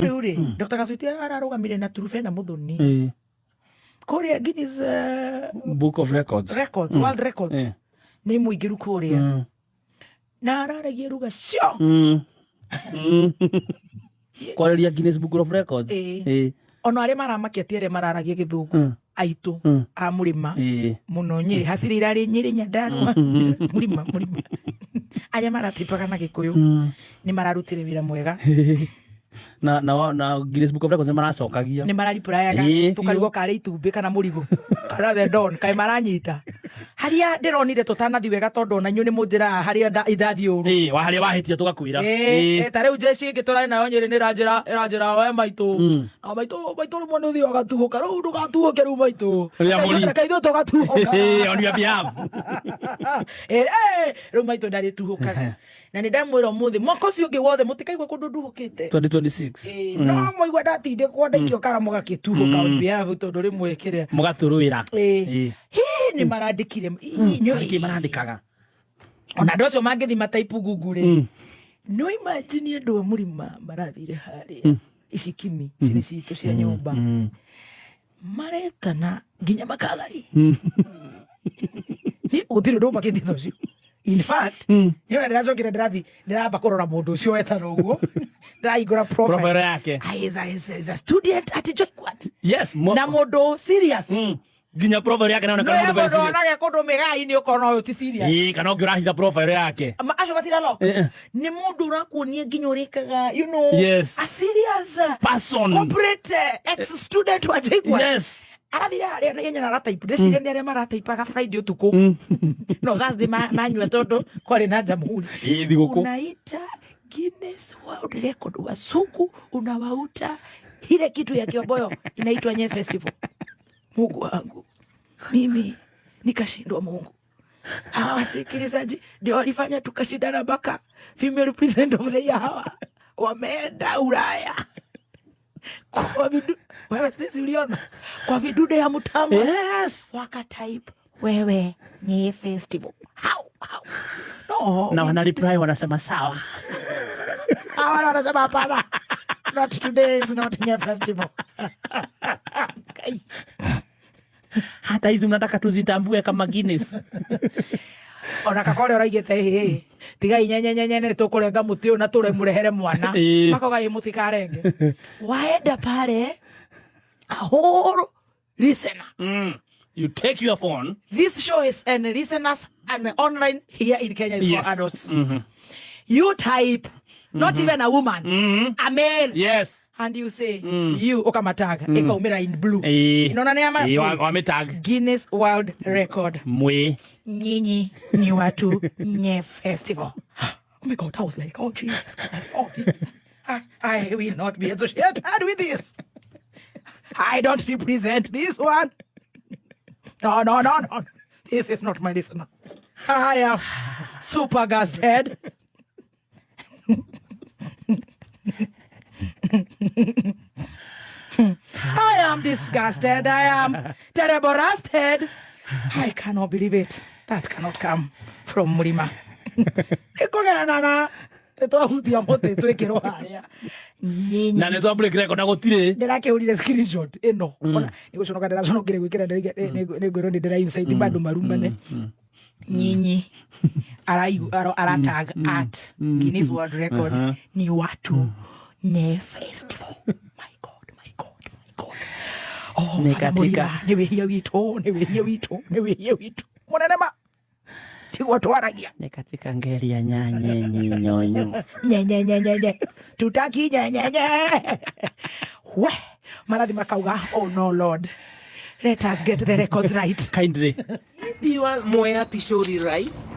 Uri Dr. Kasutia ararugamire na turufe na muthoni Korea Guinness Book of Records World Records ni muingiru Korea na araragia ruga cio Korea Guinness Book of Records ono aria maramaketie aria mararagia githungu aitu a murima muno Nyeri hasiri irari Nyeri Nyandarua murima aria maratipaga na Gikuyu ni mararutire wira mwega na Guinness Book of Records maracokagia ni mararipurayaga tukarigwo kare itumbi kana murigo kana the don kai maranyita haria ndironire tutanathi wega tondu na nyu ni munjira haria ithathi uru wa haria wahitia tugakwira ta riu jeshi ngitura nayo Nyeri ni iranjira we maitu na maitu rimwe ni uthio gatuhuka riu ndugatuhuke riu maitu kaithu tugatuhuka on your behalf riu maitu ndari tuhukaga na ni ndamwira muthi mwaka ucio ungi wothe mutikaigwe kundu nduhukite 2026 no moigwa ndatinde kwandikio kara mugakituhuka on behalf tondu rimwe kire mugaturuira ni marandikire ni marandikaga ona ndocio mangithi mataipu Google no imagine andu murima marathire haria icikimi ciri citu cia nyumba maretana nginya makagari ni uthire ndo makithi thocio in fact yona ndiracokia ndirathi ndiramba kurora mundu ucio wetana uguo ndiraigura profile yake is a student at JKUAT yes na mundu serious ginya profile yake naona kana mundu serious no kundu megai ni ukona uyu ti serious kana ngirahitha profile yake acio batira lo ni mundu urakuonia nginya urikaga you know yes a serious person corporate ex student wa JKUAT yes arathire haria na yenya na type ndeciria ni aria marataipaga Friday utuku no that's the manyua tondu kwari na jamhuri thiguku unaita Guinness World Record wasuku unawauta ile kitu ya Kioboyo inaitwa Nye Festival. Mungu wangu mimi nikashindwa Mungu. Hawa wasikilizaji ndio walifanya tukashindana mpaka female president of the year hawa wameenda Ulaya kwa wewe sisi uliona kwa vidude ya mtambo yes wakatype wewe Nye Festival how no na wana reply wanasema sawa hawa wanasema hapana not today is not Nye Festival hata hizo mnataka tuzitambue kama Guinness ona kakore oraigete tiga nyenyenyenye ni tukurenga muti na ture murehere mwana makoga muti karenge waenda pale a whole listener you take your phone this show is and listeners and online here in Kenya is for adults you type not even a woman a male yes and you say you okamataga ikaumira in blue inaona ni ama wametag Guinness World Record mwe nyinyi ni watu Nye Festival. Oh my God, I was like, oh Jesus Christ, I will not be associated with this. I don't represent this one. No. This is not my listener. I am super gasted. I am disgusted. I am terrible rusted. I cannot believe it. That cannot come from Murima. Nitwahutia mote twekirwo haria nyinyi na nitwa break record gutire ndirakeurire screenshot ino ona niguconoka ndiraconokire gwikira nigwiro ndira insight bado marumane nyinyi aratag at Guinness World Record ni watu Nye Festival. My God. Oh, nekatika ni wehia witu munenema tigwa twaragia nekatika ngeri ya nyanye nyonyo nye tutaki nye we marathi makauga oh no Lord let us get the records right kindly. Do you want more pishori rice?